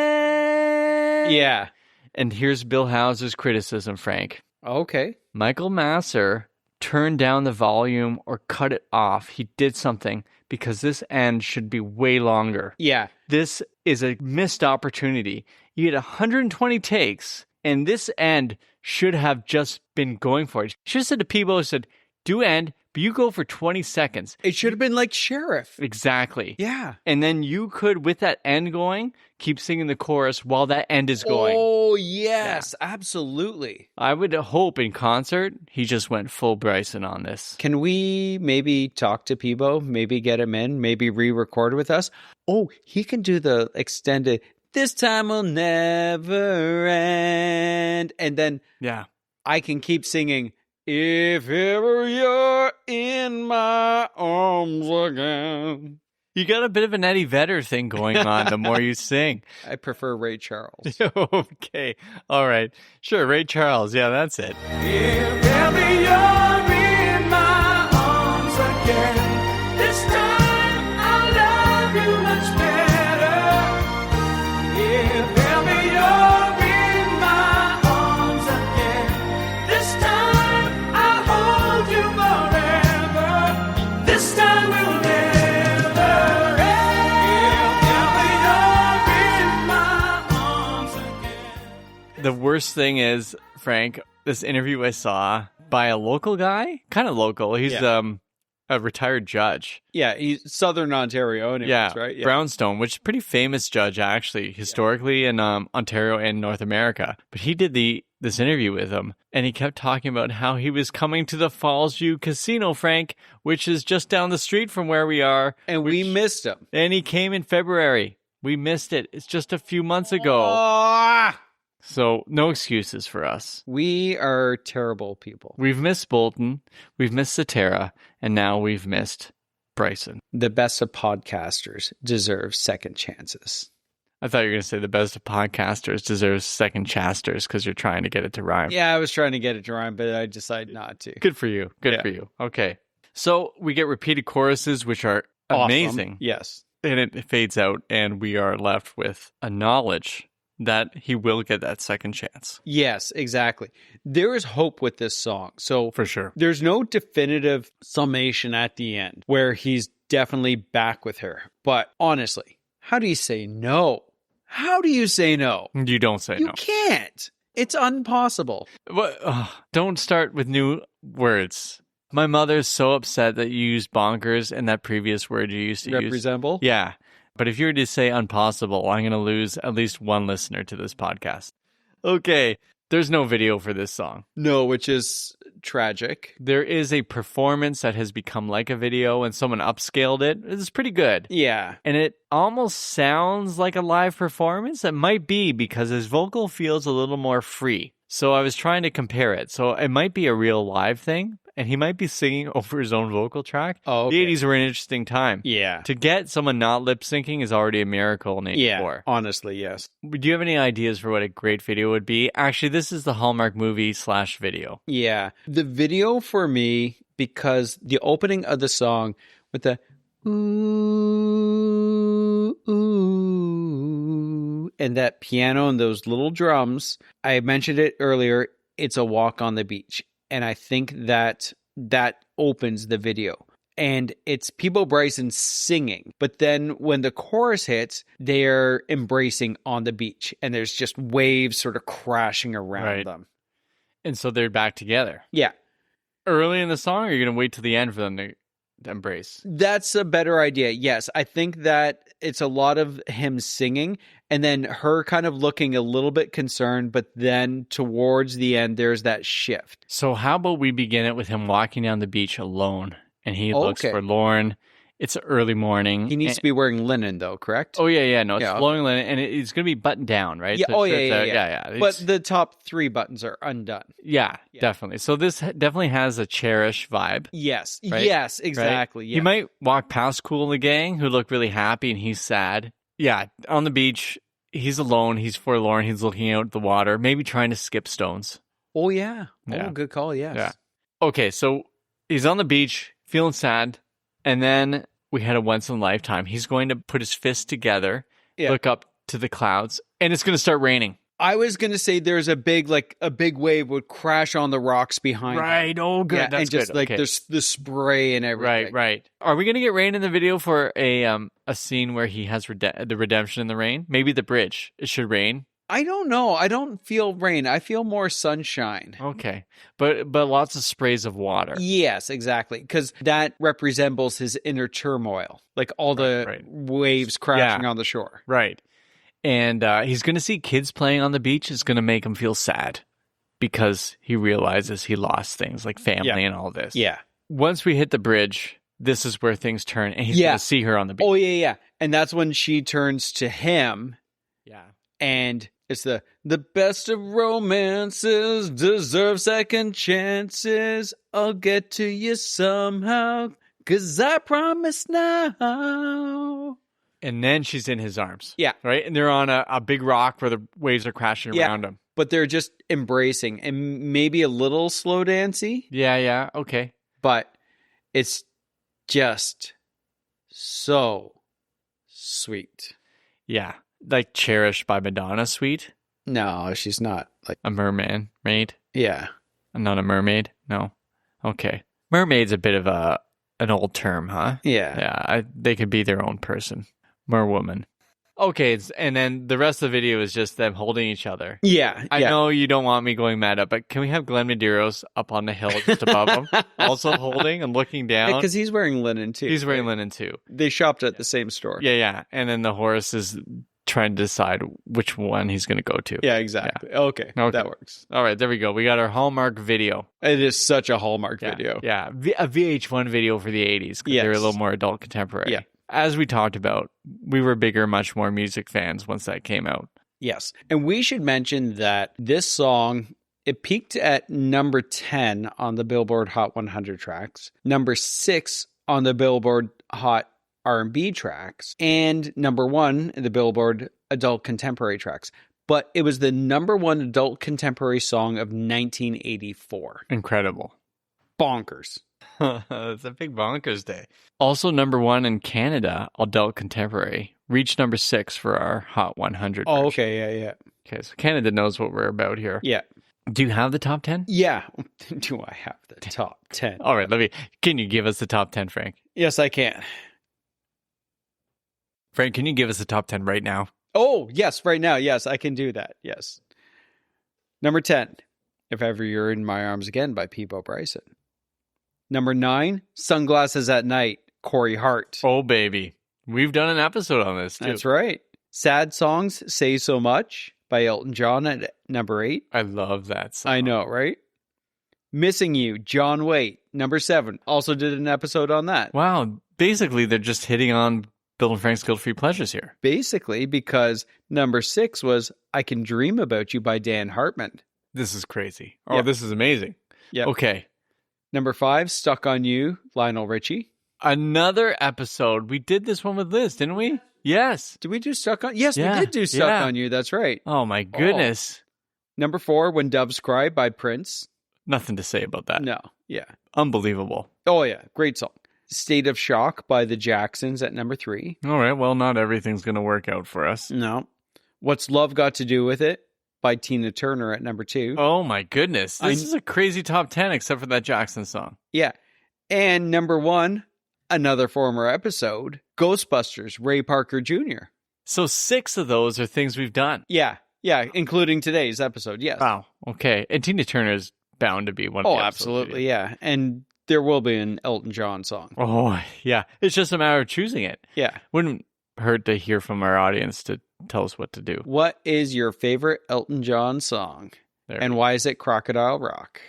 end. Yeah. And here's Bill Hauser's criticism, Frank. Okay. Michael Masser turned down the volume or cut it off. He did something because this end should be way longer. Yeah. This is a missed opportunity. You had 120 takes, and this end should have just been going for it. Should have said to Peabo, said, do end, but you go for 20 seconds. It should have been like Sheriff. Exactly. Yeah. And then you could, with that end going, keep singing the chorus while that end is going. Oh, yes. Absolutely. I would hope in concert, he just went full Bryson on this. Can we maybe talk to Peabo? Maybe get him in? Maybe re-record with us? Oh, he can do the extended, this time will never end. And then Yeah. I can keep singing, if ever you're in my arms again. You got a bit of an Eddie Vedder thing going on the more you sing. I prefer Ray Charles. Okay. All right. Sure. Ray Charles. Yeah, that's it. If ever you're in my arms again, this time I'll love you much better. If ever you're in my arms again, this time I'll hold you forever. This time we'll never The worst thing is, Frank, this interview I saw by a local guy, kind of local. He's a retired judge. Yeah, he's Southern Ontario, anyways, right? Yeah. Brownstone, which is a pretty famous judge, actually, historically in Ontario and North America. But he did this interview with him, and he kept talking about how he was coming to the Fallsview Casino, Frank, which is just down the street from where we are. And we missed him. And he came in February. We missed it. It's just a few months ago. Ah! So no excuses for us. We are terrible people. We've missed Bolton, we've missed Satara, and now we've missed Bryson. The best of podcasters deserve second chances. I thought you were going to say the best of podcasters deserves second chasters because you're trying to get it to rhyme. Yeah, I was trying to get it to rhyme, but I decided not to. Good for you. Good for you. Okay. So we get repeated choruses, which are amazing. Awesome. Yes. And it fades out, and we are left with a knowledge that he will get that second chance. Yes, exactly. There is hope with this song. So For sure. there's no definitive summation at the end where he's definitely back with her. But honestly, how do you say no? How do you say no? You don't say You no. can't. It's impossible. Don't start with new words. My mother's so upset that you used bonkers in that previous word you used to use. Represent? Yeah. But if you were to say impossible, I'm going to lose at least one listener to this podcast. Okay. There's no video for this song. No, which is tragic. There is a performance that has become like a video and someone upscaled it. It's pretty good. Yeah. And it almost sounds like a live performance. It might be because his vocal feels a little more free. So I was trying to compare it. So it might be a real live thing, and he might be singing over his own vocal track. Oh, okay. The 80s were an interesting time. Yeah. To get someone not lip syncing is already a miracle in 84. Yeah, honestly, yes. Do you have any ideas for what a great video would be? Actually, this is the Hallmark movie / video. Yeah. The video for me, because the opening of the song with the ooh, ooh, and that piano and those little drums, I mentioned it earlier, it's a walk on the beach. And I think that opens the video. And it's Peabo Bryson singing. But then when the chorus hits, they're embracing on the beach. And there's just waves sort of crashing around them. And so they're back together. Yeah. Early in the song, or are you going to wait till the end for them to embrace? That's a better idea. Yes. I think that it's a lot of him singing and then her kind of looking a little bit concerned, but then towards the end, there's that shift. So how about we begin it with him walking down the beach alone, and he looks forlorn. It's early morning. He needs to be wearing linen, though, correct? Oh, yeah. No, it's flowing linen, and it's going to be buttoned down, right? Yeah. So yeah. But the top 3 buttons are undone. Yeah, definitely. So this definitely has a Cherish vibe. Yes. Right? Yes, exactly. Right? Yeah. He might walk past Kool and the gang, who look really happy, and he's sad. Yeah, on the beach, he's alone, he's forlorn, he's looking out at the water, maybe trying to skip stones. Oh, yeah. Yeah. Oh, good call, yes. Yeah. Okay, so he's on the beach, feeling sad, and then we had a once in a lifetime. He's going to put his fists together, look up to the clouds, and it's going to start raining. I was going to say there's a big wave would crash on the rocks behind him. Right. Oh, good. Yeah, that's and just good. like Okay. there's the spray and everything. Right. Are we going to get rain in the video for a scene where he has the redemption in the rain? Maybe the bridge. It should rain. I don't know. I don't feel rain. I feel more sunshine. Okay. But lots of sprays of water. Yes, exactly. Because that resembles his inner turmoil. Like all the waves crashing on the shore. Right. And he's going to see kids playing on the beach. It's going to make him feel sad because he realizes he lost things like family and all this. Yeah. Once we hit the bridge, this is where things turn, and he's going to see her on the beach. Oh, yeah. And that's when she turns to him. Yeah. And it's the best of romances deserve second chances. I'll get to you somehow, 'cause I promise now. And then she's in his arms. Yeah. Right? And they're on a big rock where the waves are crashing around them. But they're just embracing and maybe a little slow dancey. Yeah. Okay. But it's just so sweet. Yeah. Like Cherish by Madonna sweet? No, she's not. Like a merman maid? Yeah. Not a mermaid? No. Okay. Mermaid's a bit of an old term, huh? Yeah. Yeah. They could be their own person. Merwoman. Okay, and then the rest of the video is just them holding each other. Yeah. I know you don't want me going mad up, but can we have Glenn Medeiros up on the hill just above him, also holding and looking down? Because he's wearing linen too. He's wearing linen too. They shopped at the same store. Yeah. And then the horse is trying to decide which one he's going to go to. Yeah, exactly. Yeah. Okay, that works. All right, there we go. We got our Hallmark video. It is such a Hallmark video. Yeah, a VH1 video for the 80s. Yes. They were a little more adult contemporary. Yeah. As we talked about, we were bigger, much more music fans once that came out. Yes. And we should mention that this song, it peaked at number 10 on the Billboard Hot 100 tracks, number 6 on the Billboard Hot R&B tracks, and number 1 in the Billboard Adult Contemporary tracks. But it was the number 1 adult contemporary song of 1984. Incredible. Bonkers. It's a big bonkers day. Also number 1 in Canada, adult contemporary, reached number 6 for our Hot 100 version. Oh, okay, yeah. Okay, so Canada knows what we're about here. Yeah. Do you have the top 10? Yeah. Do I have the top 10? All right, can you give us the top 10, Frank? Yes, I can. Frank, can you give us the top 10 right now? Oh, yes, right now. Yes, I can do that. Yes. Number 10, If Ever You're in My Arms Again by Peabo Bryson. Number 9, Sunglasses at Night, Corey Hart. Oh, baby. We've done an episode on this, too. That's right. Sad Songs, Say So Much by Elton John at number 8. I love that song. I know, right? Missing You, John Waite, number 7. Also did an episode on that. Wow. Basically, they're just hitting on Bill and Frank's Guilt-Free Pleasures here. Basically, because number 6 was I Can Dream About You by Dan Hartman. This is crazy. Oh, This is amazing. Yeah. Okay. Number 5, Stuck on You, Lionel Richie. Another episode. We did this one with Liz, didn't we? Yes. Did we do Stuck on? Yes, we did do Stuck on You. That's right. Oh, my goodness. Number 4, When Doves Cry by Prince. Nothing to say about that. No. Yeah. Unbelievable. Oh, yeah. Great song. State of Shock by the Jacksons at number 3. All right. Well, not everything's going to work out for us. No. What's Love Got to Do with It by Tina Turner at number 2. Oh, my goodness. This is a crazy top 10 except for that Jackson song. Yeah. And number 1, another former episode, Ghostbusters, Ray Parker Jr. So 6 of those are things we've done. Yeah. Yeah, including today's episode, yes. Wow. Okay. And Tina Turner is bound to be one of the episodes. Oh, absolutely, yeah. And there will be an Elton John song. Oh, yeah. It's just a matter of choosing it. Yeah. Wouldn't hurt to hear from our audience to tell us what to do. What is your favorite Elton John song? And why is it Crocodile Rock?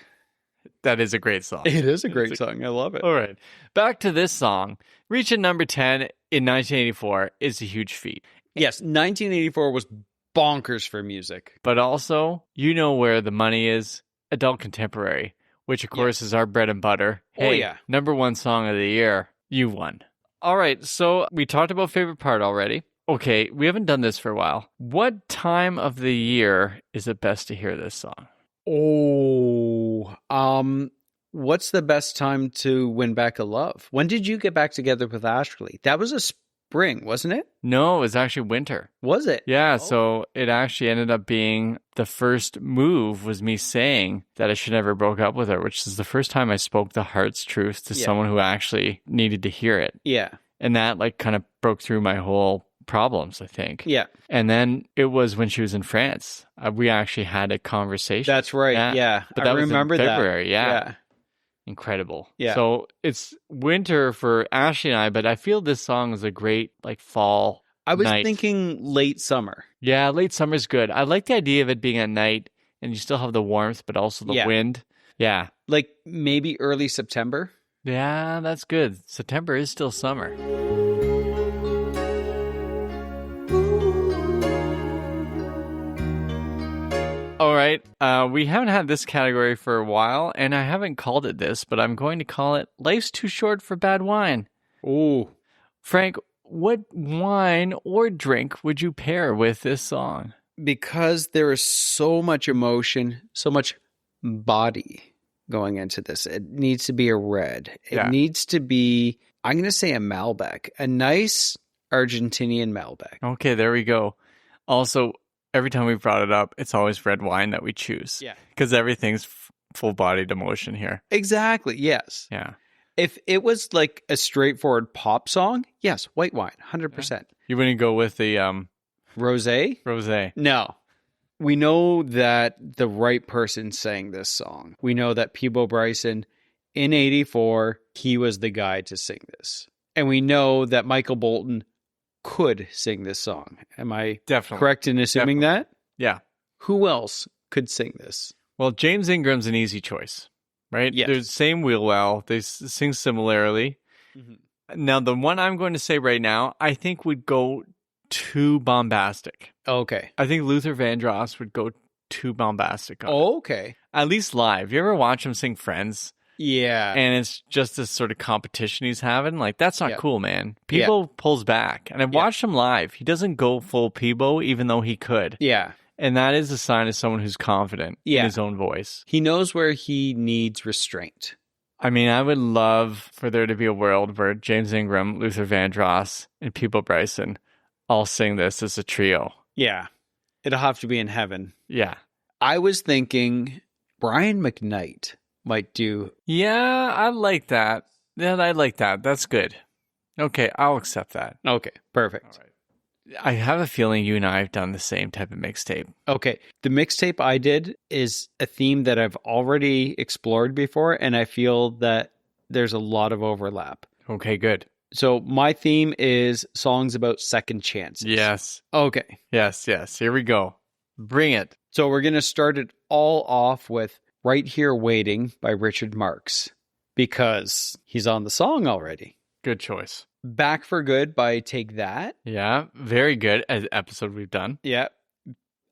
That is a great song. It is a great song. I love it. All right. Back to this song. Reaching number 10 in 1984 is a huge feat. Yes, 1984 was bonkers for music. But also, you know where the money is? Adult contemporary, which of course is our bread and butter. Hey, number 1 song of the year. You won. All right. So we talked about favorite part already. Okay. We haven't done this for a while. What time of the year is it best to hear this song? Oh, what's the best time to win back a love? When did you get back together with Ashley? That was a spring, wasn't it? No, it was actually winter. Was it? Yeah, so it actually ended up being the first move was me saying that I should never broke up with her, which is the first time I spoke the heart's truth to someone who actually needed to hear it. Yeah. And that kind of broke through my whole problems, I think. Yeah. And then it was when she was in France. We actually had a conversation. That's right. Yeah. But that I remember was in February. that. Yeah. Incredible. Yeah. So it's winter for Ashley and I, but I feel this song is a great fall I was night. thinking late summer. Yeah, late summer's good. I like the idea of it being at night and you still have the warmth, but also the wind. Yeah. Like maybe early September. Yeah, that's good. September is still summer. All right. We haven't had this category for a while, and I haven't called it this, but I'm going to call it Life's Too Short for Bad Wine. Ooh. Frank, what wine or drink would you pair with this song? Because there is so much emotion, so much body going into this. It needs to be a red. It needs to be, I'm going to say a Malbec, a nice Argentinian Malbec. Okay, there we go. Also, every time we've brought it up, it's always red wine that we choose. Yeah. Because everything's full-bodied emotion here. Exactly, yes. Yeah. If it was like a straightforward pop song, yes, white wine, 100%. You wouldn't go with the Rosé? Rosé. No. We know that the right person sang this song. We know that Peabo Bryson, in 84, he was the guy to sing this. And we know that Michael Bolton could sing this song. Am I Definitely. correct in assuming that? Yeah. Who else could sing this? Well, James Ingram's an easy choice, right? Yes. They're the same wheel well. They sing similarly. Now, the one I'm going to say right now, I think would go too bombastic. Okay. I think Luther Vandross would go too bombastic on it. Okay. At least live. You ever watch him sing Friends? Yeah. And it's just this sort of competition he's having. Like, that's not Yeah. cool, man. Peabo pulls back. And I've watched him live. He doesn't go full Peabo, even though he could. Yeah. And that is a sign of someone who's confident in his own voice. He knows where he needs restraint. I mean, I would love for there to be a world where James Ingram, Luther Vandross, and Peabo Bryson all sing this as a trio. Yeah. It'll have to be in heaven. Yeah. I was thinking Brian McKnight might do. Yeah, I like that. Yeah, I like that. That's good. Okay, I'll accept that. Okay, perfect. All right. I have a feeling you and I have done the same type of mixtape. Okay, the mixtape I did is a theme that I've already explored before, and I feel that there's a lot of overlap. Okay, good. So my theme is songs about second chances. Yes. Okay. Yes. Here we go. Bring it. So we're going to start it all off with Right Here Waiting by Richard Marx, because he's on the song already. Good choice. Back for Good by Take That. Yeah, very good episode we've done. Yeah.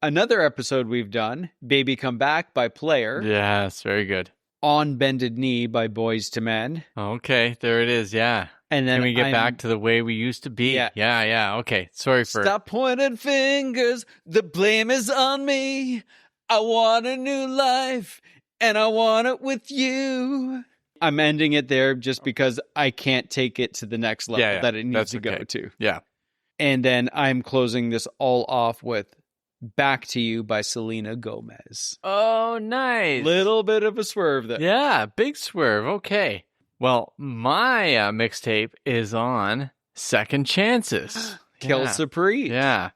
Another episode we've done, Baby Come Back by Player. Yes, very good. On Bended Knee by Boys to Men. Okay, there it is. Yeah. And then Can we get back to the way we used to be? Yeah. Okay. Sorry for... Stop pointing fingers. The blame is on me. I want a new life, and I want it with you. I'm ending it there just because I can't take it to the next level that it needs to go to. Yeah. And then I'm closing this all off with Back to You by Selena Gomez. Oh, nice. Little bit of a swerve there. Yeah, big swerve. Okay. Well, my mixtape is on Second Chances. Kill Supreme. Yeah.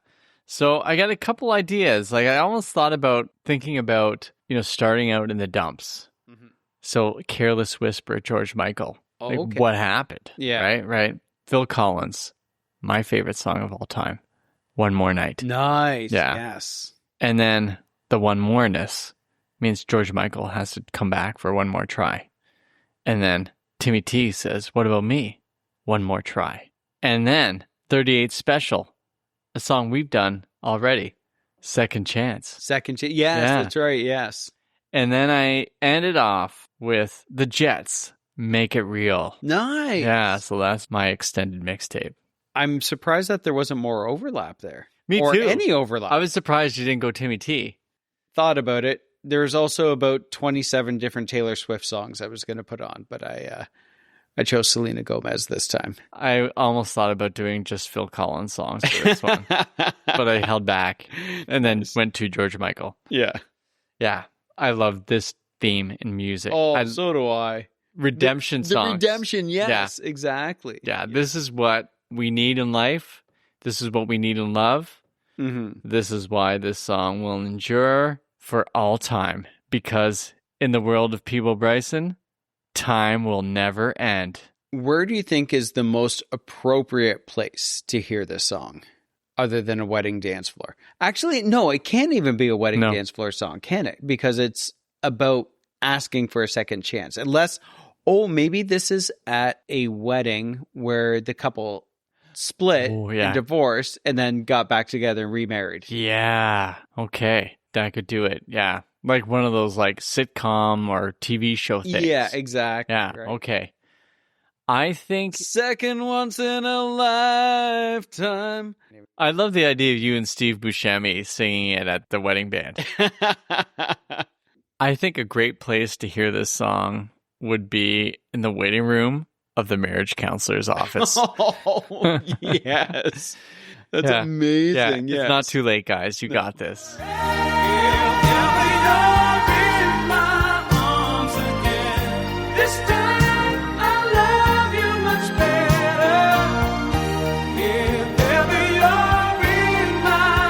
So I got a couple ideas. Like, I almost thought about thinking about, starting out in the dumps. Mm-hmm. So Careless Whisper, George Michael. Oh, okay. What happened? Yeah. Right. Phil Collins, my favorite song of all time. One More Night. Nice. Yeah. Yes. And then the one moreness means George Michael has to come back for one more try. And then Timmy T says, what about me? One more try. And then 38 Special, a song we've done already. Second Chance. Second Chance. Yes, that's right. Yes. And then I ended off with the Jets, Make It Real. Nice. Yeah, so that's my extended mixtape. I'm surprised that there wasn't more overlap there. Me too. Or any overlap. I was surprised you didn't go Timmy T. Thought about it. There's also about 27 different Taylor Swift songs I was going to put on, but I chose Selena Gomez this time. I almost thought about doing just Phil Collins songs for this one, but I held back and then went to George Michael. Yeah. Yeah. I love this theme in music. Oh, so do I. Redemption songs. The redemption, yes, exactly. Yeah, this is what we need in life. This is what we need in love. Mm-hmm. This is why this song will endure for all time. Because in the world of Peabo Bryson, time will never end. Where do you think is the most appropriate place to hear this song other than a wedding dance floor? Actually, no, it can't even be a wedding dance floor song, can it? Because it's about asking for a second chance. Unless, maybe this is at a wedding where the couple split and divorced and then got back together and remarried. Yeah. Okay. That could do it. Yeah. Like one of those like sitcom or TV show things. Yeah, exactly. Yeah. Right. Okay. I think second once in a lifetime. I love the idea of you and Steve Buscemi singing it at the wedding band. I think a great place to hear this song would be in the waiting room of the marriage counselor's office. Oh, yes. That's amazing. Yeah. It's not too late, guys. You got this. If ever you're in my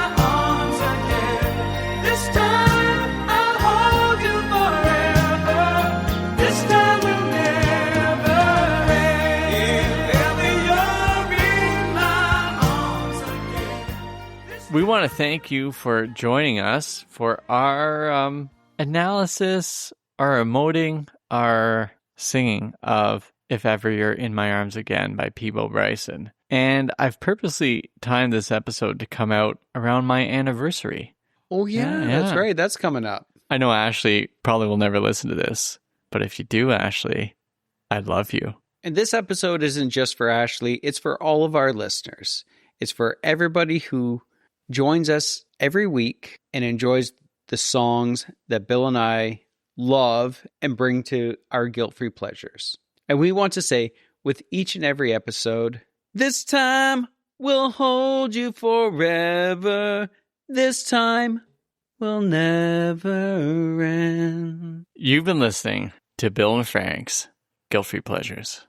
We want to thank you for joining us for our analysis, our emoting, our singing of If Ever You're in My Arms Again by Peabo Bryson. And I've purposely timed this episode to come out around my anniversary. Oh, yeah, that's right. That's coming up. I know Ashley probably will never listen to this, but if you do, Ashley, I love you. And this episode isn't just for Ashley, it's for all of our listeners. It's for everybody who joins us every week and enjoys the songs that Bill and I love and bring to our guilt-free pleasures. And we want to say, with each and every episode, this time we'll hold you forever. This time will never end. You've been listening to Bill and Frank's Guilt-Free Pleasures.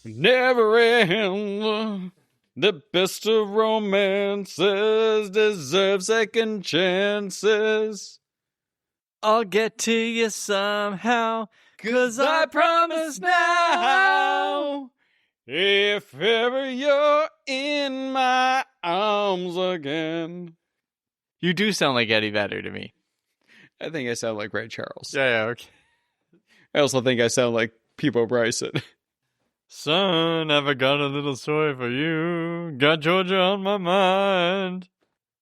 Never end. The best of romances deserve second chances. I'll get to you somehow, 'Cause I promise now, if ever you're in my arms again. You do sound like Eddie Vedder to me. I think I sound like Ray Charles. Yeah, okay. I also think I sound like Peabo Bryson. Son, I've got a little story for you. Got Georgia on my mind.